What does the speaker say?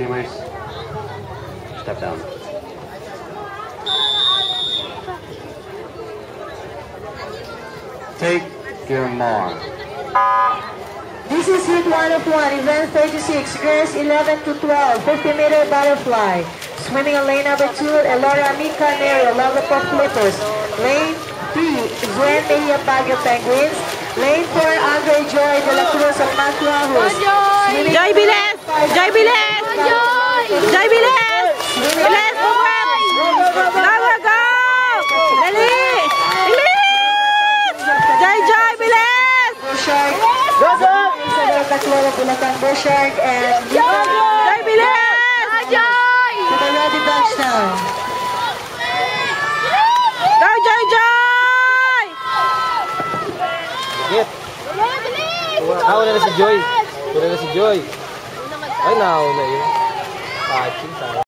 Steamers, step down. Take your mark. This is heat 1 of 1, event 36, girls 11 to 12, 50-meter butterfly. Swimming in lane number 2, Elora Mika Nero, Lollipop Flippers. Lane 3, Zuen Mejia Baguio Penguins. Lane 4, Andre Joy de la Cruz of Mantuajos. Joy Biles! Joy Biles! Joy Biles! Biles! Go! Dali! Joy Biles! Shark. Isabel Taclola Bulacan Shark and Joy Biles! Joy! to the ready bench now. Go Joy! Wala na si Joy. Wala na si Joy. Ay, nauna yun. Patching tayo.